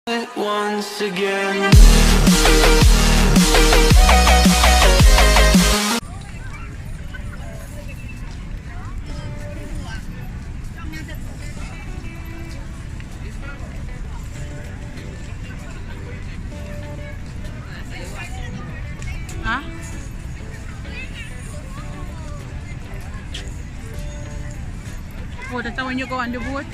it once again. Huh? Oh, that's when you go on the boat?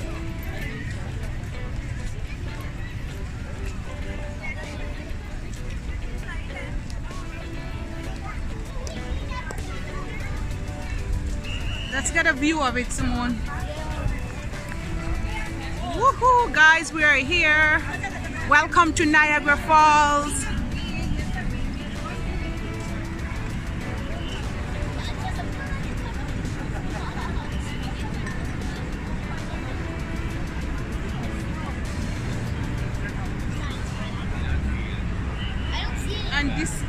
Let's get a view of it, Simone. Woohoo, guys, we are here. Welcome to Niagara Falls. And this,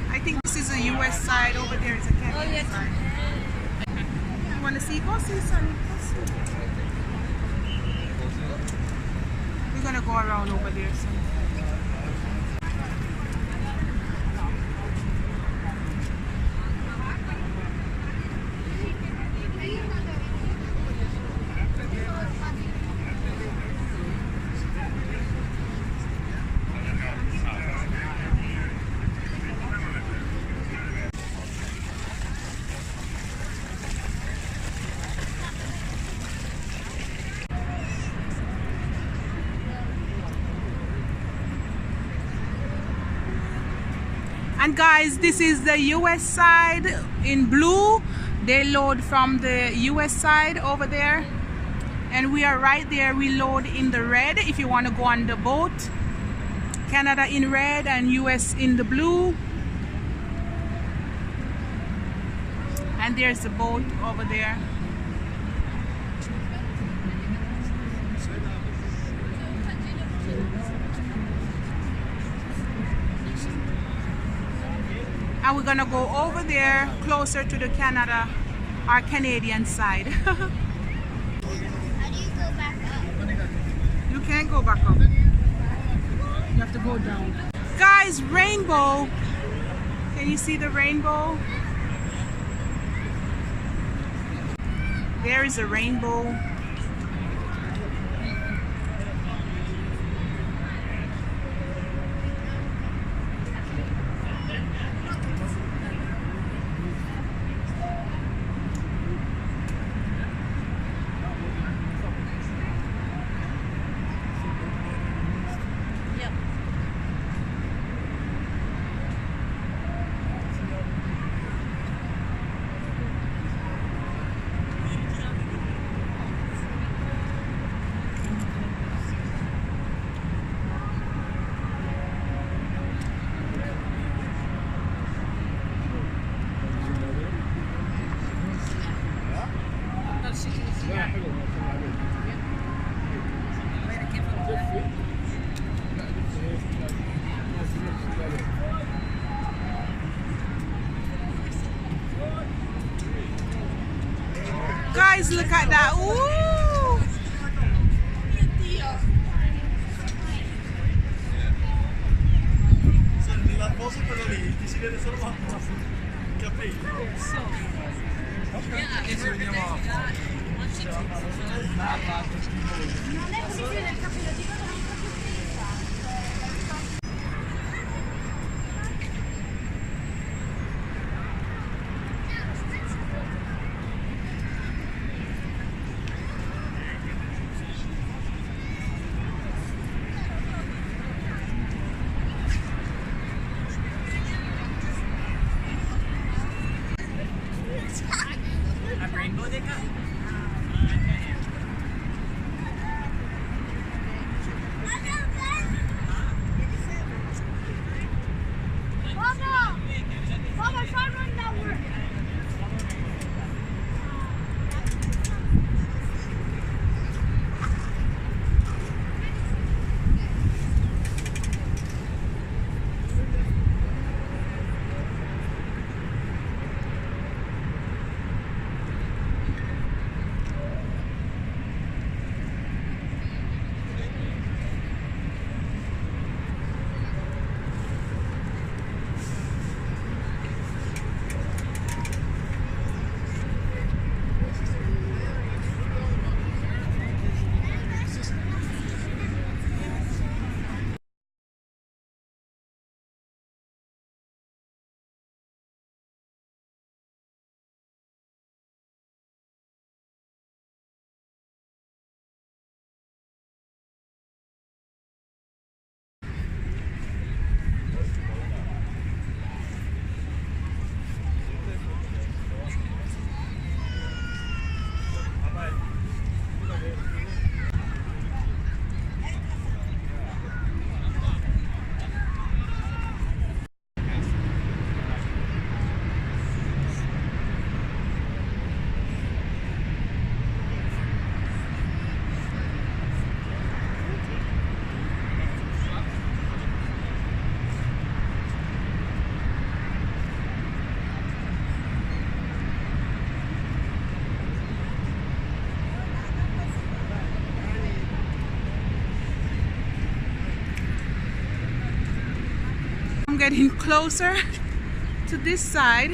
I think this is the US side. Over there is a Canadian side. You want to see? Go see, Sonny. Go see. We're going to go around over there, Sonny. And guys, this is the US side in blue. They load from the US side over there. And we are right there. We load in the red if you want to go on the boat. Canada in red and US in the blue. And there's the boat over there. And we're gonna go over there closer to the Canada or Canadian side. How do you go back up? You can't go back up. You have to go down. Guys, rainbow. Can you see the rainbow? There is a rainbow. Guys, look at that. Ooh. getting closer to this side.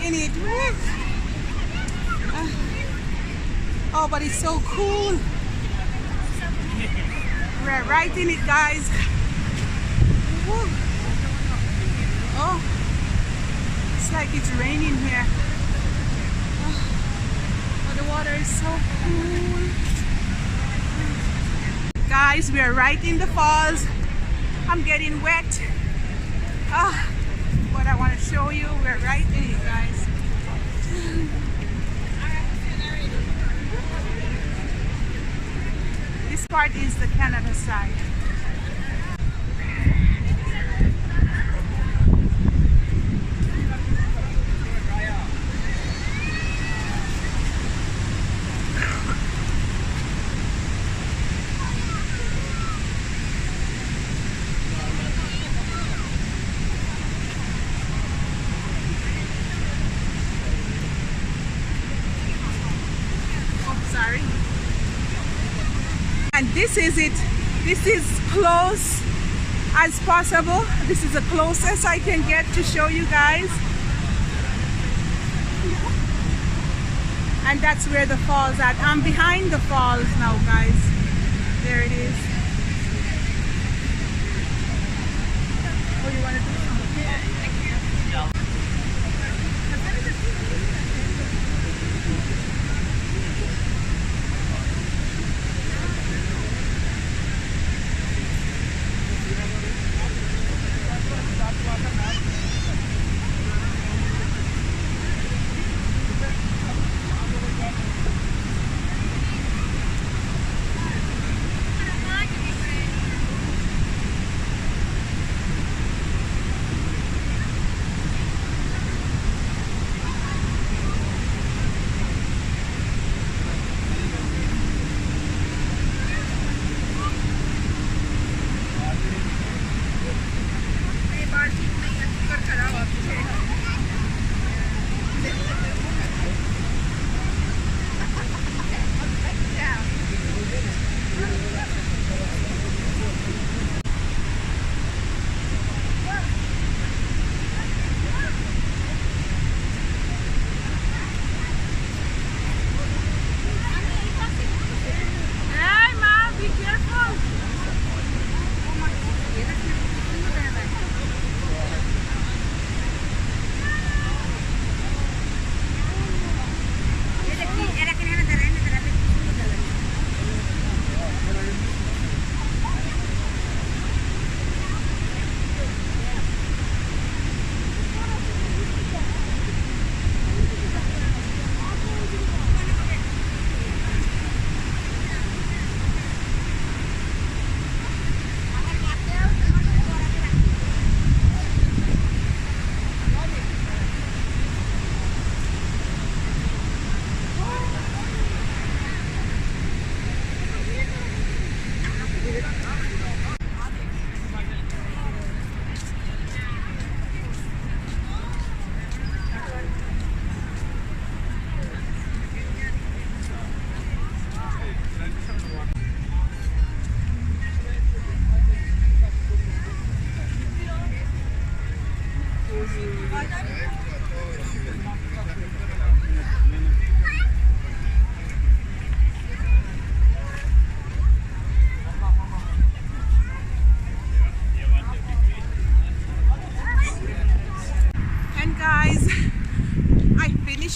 in it. Woo. Oh, but it's so cool. We're right in it, guys. Woo. Oh, it's like it's raining here. Oh, but the water is so cool. Guys, we are right in the falls. I'm getting wet. But I want to show you, we're right in it, guys. This part is the Canada side. Sorry. And this is it. This is close as possible. This is the closest I can get to show you guys. And that's where the falls at. I'm behind the falls now, guys. There it is. Oh, you want to do something? Yeah, thank you.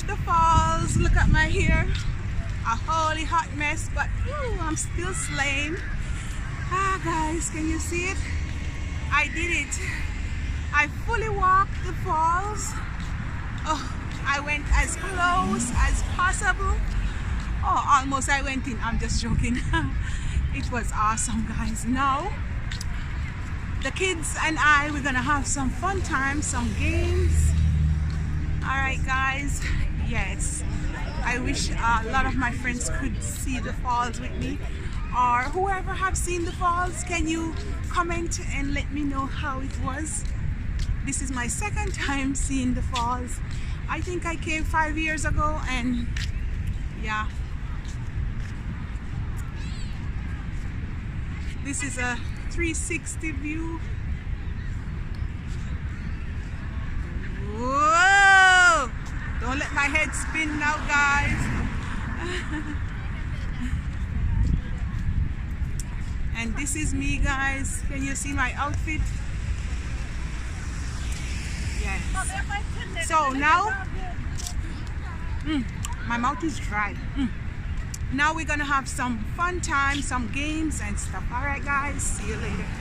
The falls. Look at my hair, a holy hot mess, but ooh, I'm still slaying. Guys, can you see it? I did it. I fully walked the falls. Oh, I went as close as possible. Oh, almost I went in. I'm just joking. It was awesome, guys. Now the kids and I, we're gonna have some fun time, some games. All right, guys. Yes, I wish a lot of my friends could see the falls with me, or whoever have seen the falls, can you comment and let me know how it was? This is my second time seeing the falls. I think I came 5 years ago, and yeah, this is a 360 view. Whoa! spin now, guys. And this is me, guys. Can you see my outfit? Yes. So now, my mouth is dry. Now we're gonna have some fun time, some games and stuff. All right, guys. See you later.